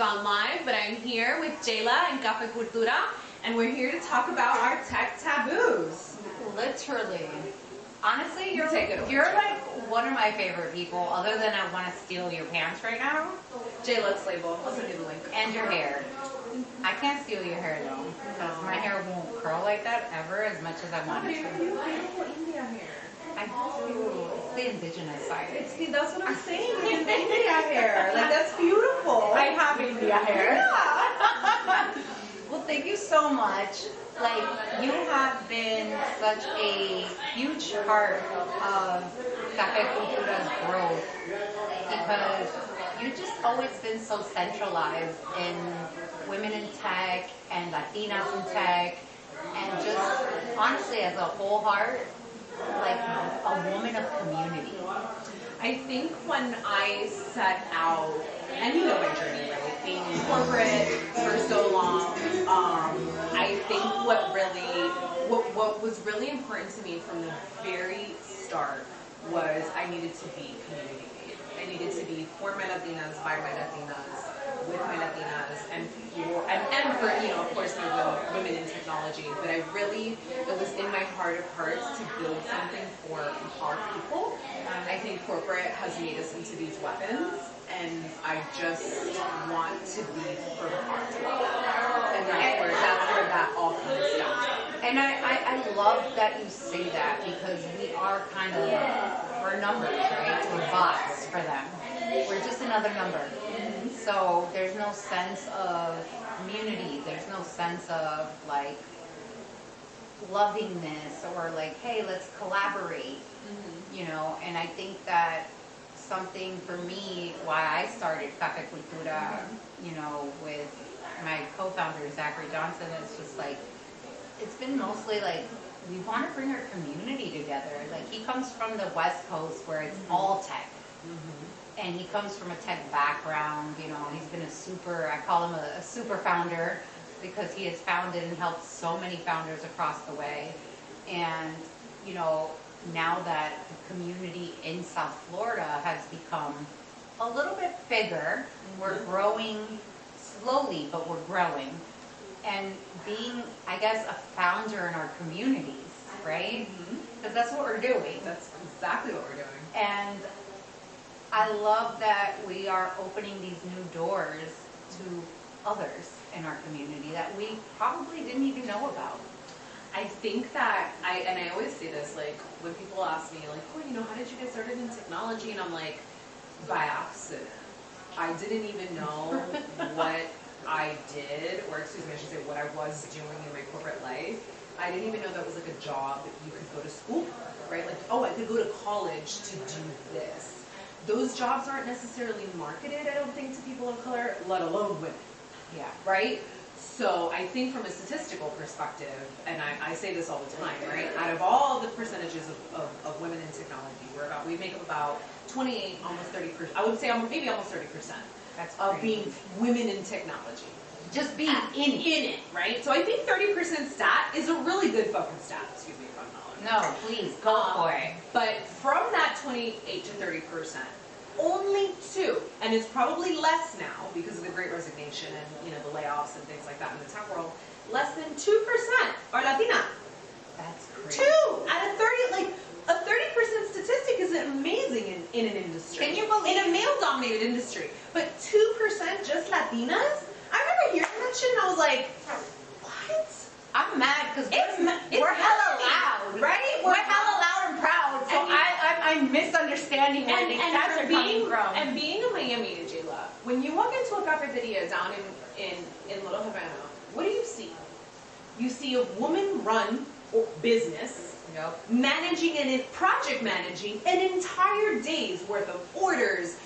gone live, but I'm here with Jaylah and Cultura, and we're here to talk about our tech taboos. Literally. Honestly, you're Jaylah. like one of my favorite people, other than I want to steal your pants right now. Jayla's label. I'll send you the link. And your hair. I can't steal your hair though, because my hair won't curl like that ever as much as I want it to. You have beautiful India hair. I do. It's the indigenous side. That's what I'm saying. It's India hair. Like, that's beautiful. I have India hair. Yeah. Well, thank you so much. Like, you have been such a huge part of Cultura's growth, because you've just always been so centralized in women in tech and Latinas in tech, and just honestly as a whole heart, like a woman of community. I think when I set out, and you know my journey, right? Being in corporate for so long, I think what was really important to me from the very start was I needed to be community made. I needed to be for my Latinas, by my Latinas, with my Latinas, and for of course, women in technology. But it was in my heart of hearts to build something for our people. I think corporate has made us into these weapons, and I just want to be for our people. And that's where that all comes down. And I love that you say that, because we are kind of, we're numbers, right? We're bots for them. We're just another number. Mm-hmm. So there's no sense of community. There's no sense of like lovingness or like, hey, let's collaborate. Mm-hmm. And I think that something for me, why I started Cultura, with my co-founder, Zachary Johnson, it's just like, it's been mostly like, we want to bring our community together. Like, he comes from the West Coast where it's all tech. Mm-hmm. And he comes from a tech background, he's been I call him a super founder, because he has founded and helped so many founders across the way. And, now that the community in South Florida has become a little bit bigger, we're growing slowly, but we're growing. And being, I guess, a founder in our communities, right? Because that's what we're doing. That's exactly what we're doing. And I love that we are opening these new doors to others in our community that we probably didn't even know about. I think that I always say this, like, when people ask me, like, how did you get started in technology? And I'm like, by accident. I didn't even know what I did, or excuse me, I should say what I was doing in my corporate life. I didn't even know that was like a job that you could go to school for, right? Like, I could go to college to do this. Those jobs aren't necessarily marketed, I don't think, to people of color, let alone women. Yeah. Right? So I think from a statistical perspective, and I say this all the time, right? Out of all the percentages of women in technology, we make up about 28, almost 30%. I would say maybe almost 30%. That's of being women in technology. Just being in it, right? So I think 30% stat is a really good fucking stat. Excuse me if I'm not. No, please, go for it. But from that 28 to 30%, only 2, and it's probably less now because of the Great Resignation and the layoffs and things like that in the tech world, less than 2% are Latina. That's crazy. 2 out of 30, like, a 30% statistic is amazing in an industry. Can you believe? In a male-dominated industry. But 2% just Latinas? I remember hearing that shit and I was like, what? I'm mad because we're hella loud, right? We're hella loud and proud. So I'm misunderstanding where these stats are coming from. And being a Miami, Jaylah, when you walk into a cafeteria down in Little Havana, what do you see? You see a woman-run business. Yep. Project managing an entire day's worth of orders,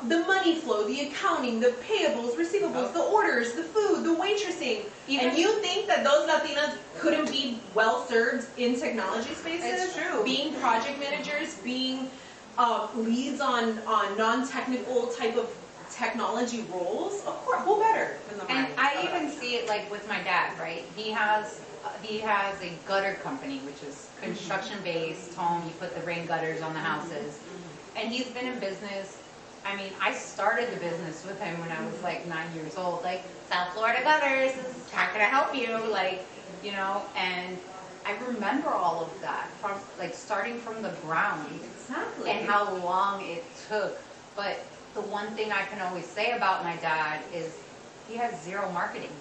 the money flow, the accounting, the payables, receivables, the orders, the food, the waitressing. And you think that those Latinas couldn't be well served in technology spaces? It's true. Being project managers, being leads on non-technical type of technology roles? Of course, who better than the And I even see it like with my dad, right? He has a gutter company, which is construction-based home. You put the rain gutters on the houses. And he's been in business I mean, I started the business with him when I was like 9 years old. Like, South Florida Gutters, how can I help you? Like, you know, and I remember all of that from like starting from the ground. Exactly. And how long it took. But the one thing I can always say about my dad is he has zero marketing.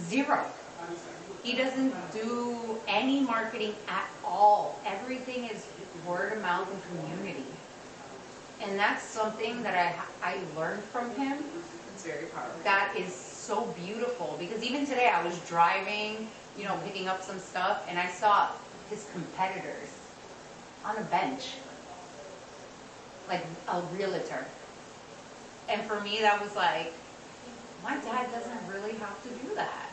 Zero. He doesn't do any marketing at all. Everything is word of mouth and community. And that's something that I learned from him. It's very powerful. That is so beautiful, because even today I was driving, you know, picking up some stuff, and I saw his competitors on a bench, like a realtor. And for me, that was like, my dad doesn't really have to do that.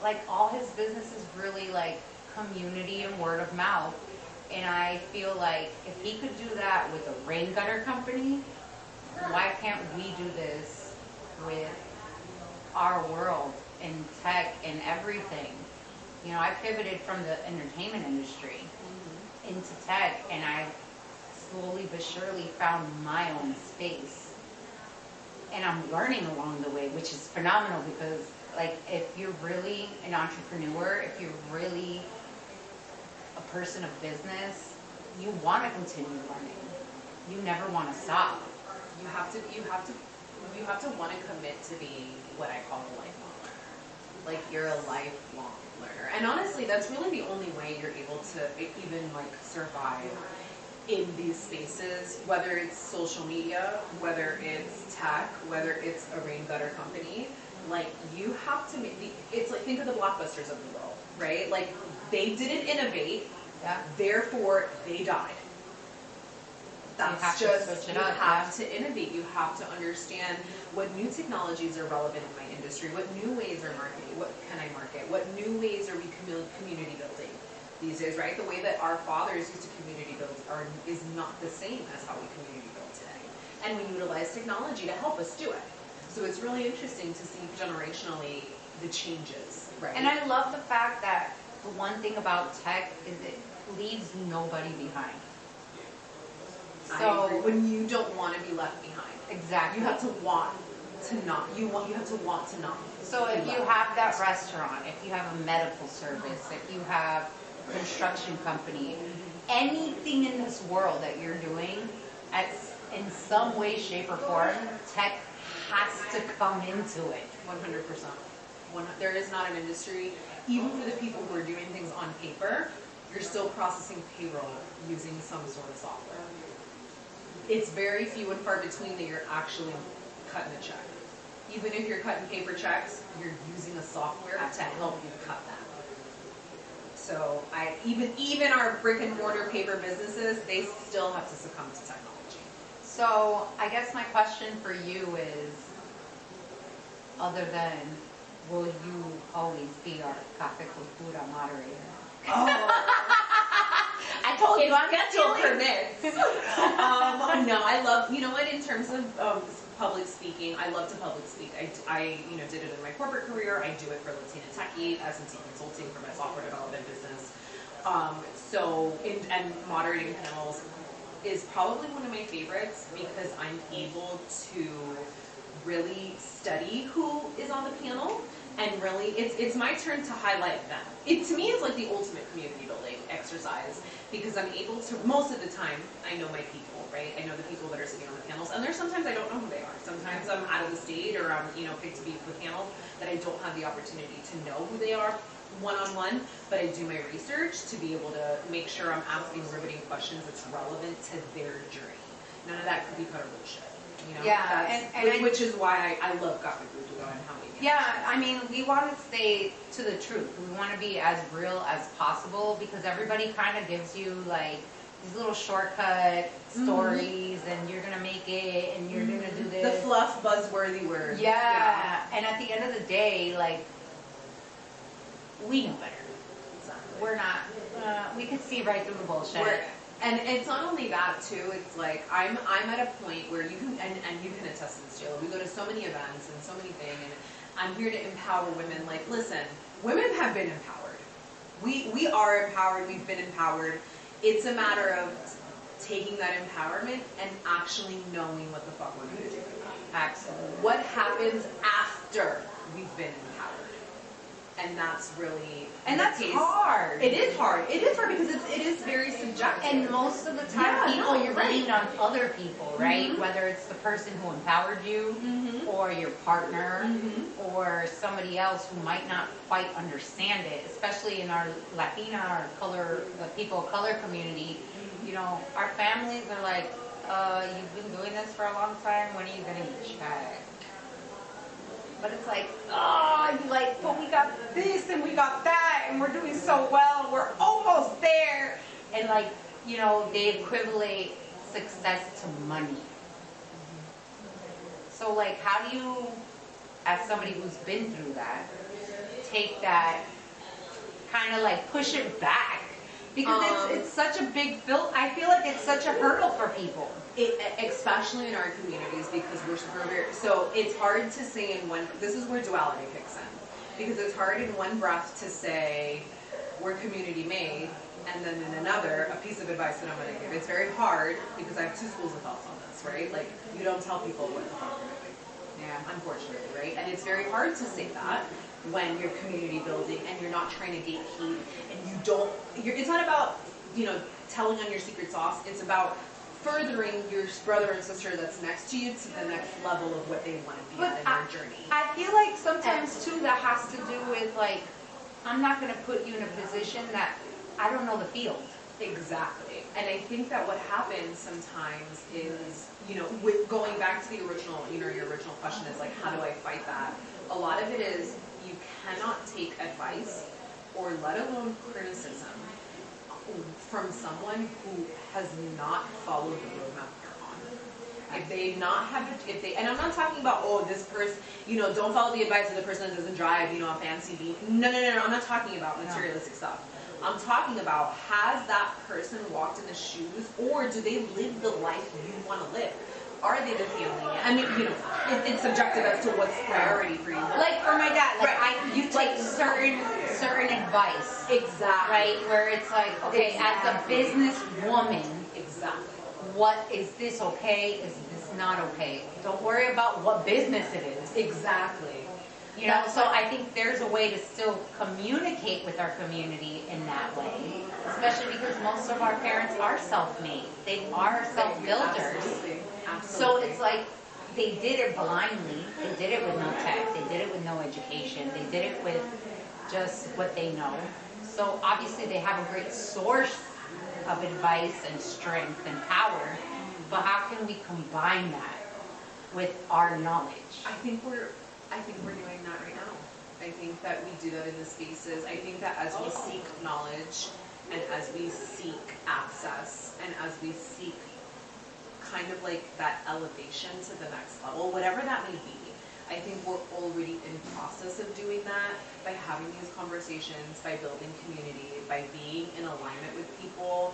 Like, all his business is really like community and word of mouth. And I feel like if he could do that with a rain gutter company, why can't we do this with our world and tech and everything? You know, I pivoted from the entertainment industry into tech, and I slowly but surely found my own space. And I'm learning along the way, which is phenomenal, because like, if you're really an entrepreneur, if you're really a person of business, you want to continue learning. You never want to stop. You have to want to commit to being what I call a lifelong learner. Like, you're a lifelong learner. And honestly, that's really the only way you're able to even like survive in these spaces, whether it's social media, whether it's tech, whether it's a rain gutter company. Like, you have to it's like, think of the Blockbusters of the world, right? Like, they didn't innovate, therefore they died. That's just, you have to innovate. You have to understand what new technologies are relevant in my industry, what new ways are marketing, what can I market, what new ways are we community building these days, right? The way that our fathers used to community build is not the same as how we community build today. And we utilize technology to help us do it. So it's really interesting to see generationally the changes, right? And I love the fact that the one thing about tech is it leaves nobody behind. So when you don't want to be left behind, exactly, you have to want to not. You have to want to not. So if you have that restaurant, if you have a medical service, if you have a construction company, anything in this world that you're doing, in some way, shape, or form, tech has to come into it. 100%. There is not an industry, even for the people who are doing things on paper, you're still processing payroll using some sort of software. It's very few and far between that you're actually cutting a check. Even if you're cutting paper checks, you're using a software to help you cut that. So even our brick and mortar paper businesses, they still have to succumb to technology. So I guess my question for you is, other than, will you always be our Cafe Cultura moderator? Oh. I told you, I'm schedule permits. No, I love, you know what, in terms of public speaking, I love to public speak. I did it in my corporate career. I do it for Latina Techie, S&T Consulting for my software development business. And moderating panels is probably one of my favorites, because I'm able to really study who is on the panel, and really it's my turn to highlight them. It to me is like the ultimate community building exercise, because I'm able to, most of the time, I know my people, right? I know the people that are sitting on the panels, and there's sometimes I don't know who they are. Sometimes I'm out of the state, or I'm picked to be the panel that I don't have the opportunity to know who they are one-on-one, but I do my research to be able to make sure I'm asking riveting questions that's relevant to their journey. None of that could be cut or bullshit. Which is why I love Cafe Cultura and how we do. Yeah, I mean, we want to stay to the truth. We want to be as real as possible, because everybody kind of gives you like these little shortcut stories, and you're gonna make it, and you're gonna do this. The fluff, buzzworthy words. Yeah, and at the end of the day, like, we know better. Exactly. We're not. We could see right through the bullshit. And it's not only that too. It's like I'm at a point where you can and you can attest to this, Jaylah. We go to so many events and so many things, and I'm here to empower women. Like, listen, women have been empowered. We are empowered. We've been empowered. It's a matter of taking that empowerment and actually knowing what the fuck we're gonna do with that. Absolutely. What happens after we've been empowered? And that's really, and that's hard. It is hard. It is hard because it is very subjective. And most of the time, you're leaning on other people, right? Mm-hmm. Whether it's the person who empowered you, mm-hmm. or your partner, mm-hmm. or somebody else who might not quite understand it, especially in our Latina or color, people of color community. You know, our families are like, you've been doing this for a long time, when are you gonna check? But it's like, but we got this and we got that and we're doing so well, we're almost there. And like, you know, they equivalent success to money. So like, how do you, as somebody who's been through that, take that, kind of like push it back? Because it's such a big I feel like it's such a hurdle for people. Especially in our communities, because we're very, so it's hard to say in one, this is where duality kicks in. Because it's hard in one breath to say, we're community made, and then in another, a piece of advice that I'm going to give. It's very hard, because I have two schools of thoughts on this, right? Like, you don't tell people what the fuck you're doing. Yeah. Unfortunately, right? And it's very hard to say that when you're community building and you're not trying to gatekeep, and it's not about, you know, telling on your secret sauce. It's about furthering your brother and sister that's next to you to the next level of what they want to be in their journey. I feel like sometimes too that has to do with like, I'm not going to put you in a position that I don't know the field. Exactly. And I think that what happens sometimes is, you know, with going back to the original, you know, your original question is like, how do I fight that? A lot of it is you cannot take advice or let alone criticism from someone who has not followed the roadmap you're on. If they not have, and I'm not talking about, oh, this person, you know, don't follow the advice of the person that doesn't drive, you know, a fancy V. No, I'm not talking about materialistic stuff. I'm talking about, has that person walked in the shoes, or do they live the life you want to live? Are they the family? I mean, you know, it's subjective as to what's priority for you. Like for my dad, like you take certain advice. Exactly. Right? Where it's like, okay, as a business woman, exactly. What is this okay? Is this not okay? Don't worry about what business it is. Exactly. You know, so I think there's a way to still communicate with our community in that way, especially because most of our parents are self-made. They are self-builders. Absolutely. So it's like they did it blindly. They did it with no tech. They did it with no education. They did it with just what they know. So obviously they have a great source of advice and strength and power. But how can we combine that with our knowledge? I think we're doing that right now. I think that we do that in the spaces. I think that as we seek knowledge and as we seek access and as we seek kind of like that elevation to the next level, whatever that may be, I think we're already in process of doing that by having these conversations, by building community, by being in alignment with people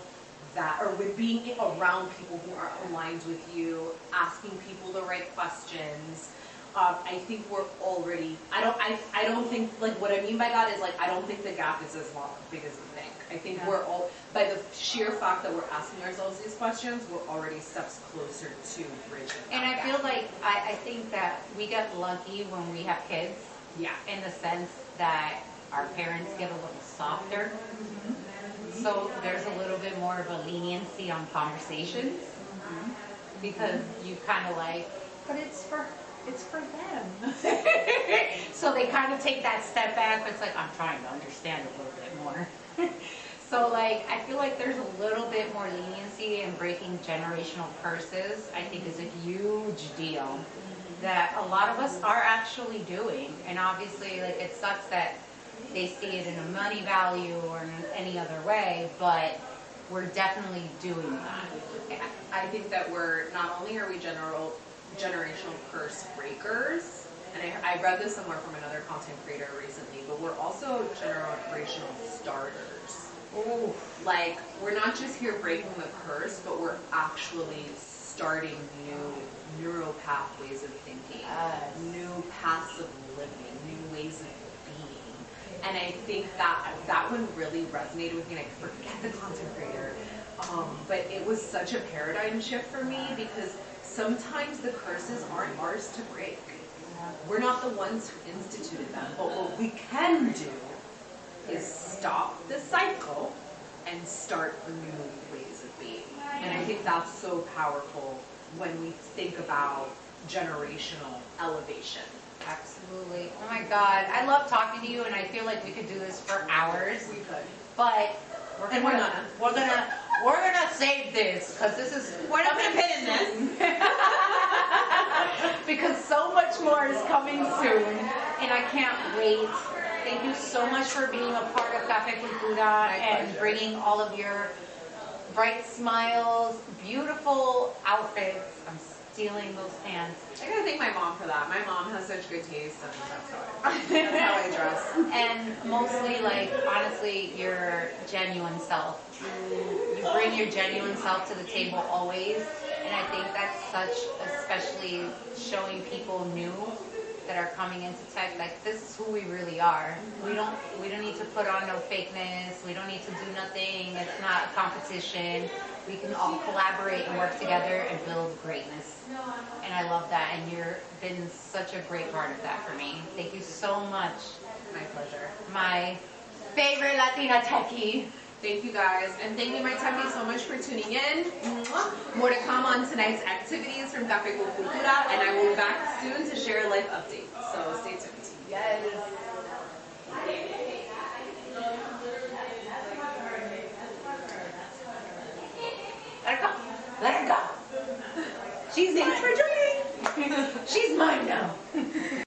that, or with being around people who are aligned with you, asking people the right questions. I think we're already, I don't think, like, what I mean by that is, like, I don't think the gap is as big as we think. I think we're all, by the sheer fact that we're asking ourselves these questions, we're already steps closer to bridging that And I gap. feel like, I think that we get lucky when we have kids. Yeah. In the sense that our parents get a little softer. Mm-hmm. So there's a little bit more of a leniency on conversations. Mm-hmm. Because you kind of like, but it's for them. So they kind of take that step back, but it's like, I'm trying to understand a little bit more. So like, I feel like there's a little bit more leniency in breaking generational curses. I think is a huge deal that a lot of us are actually doing. And obviously, like, it sucks that they see it in a money value or in any other way, but we're definitely doing that. I think that we're, not only are we generational curse breakers, and I read this somewhere from another content creator recently, but we're also generational starters. Ooh. Like, we're not just here breaking the curse, but we're actually starting new neural pathways of thinking, new paths of living, new ways of being. And I think that one really resonated with me, and I forget the content creator. But it was such a paradigm shift for me because sometimes the curses aren't ours to break. We're not the ones who instituted them, but what we can do is stop the cycle and start new ways of being. And I think that's so powerful when we think about generational elevation. Absolutely. Oh my God. I love talking to you, and I feel like we could do this for hours. We could. But we're gonna save this because this is we're not gonna pin in this because so much more is coming soon, and I can't wait. Thank you so much for being a part of Café Cultura and bringing all of your bright smiles, beautiful outfits. I'm stealing those pants. I gotta thank my mom for that. My mom has such good taste, and that's how I dress. And mostly, like, honestly, your genuine self. You bring your genuine self to the table always, and I think that's such, especially showing people new that are coming into tech, like, this is who we really are. We don't need to put on no fakeness. We don't need to do nothing. It's not a competition. We can all collaborate and work together and build greatness. And I love that, and you've been such a great part of that for me. Thank you so much. My pleasure. My favorite Latina techie. Thank you guys, and thank you, my techie, so much for tuning in. More to come on tonight's activities from Café Cultura, and I will be back soon to share a life update. So stay tuned. Yes. Let her go. Let her go. She's mine. Thanks for joining. She's mine now.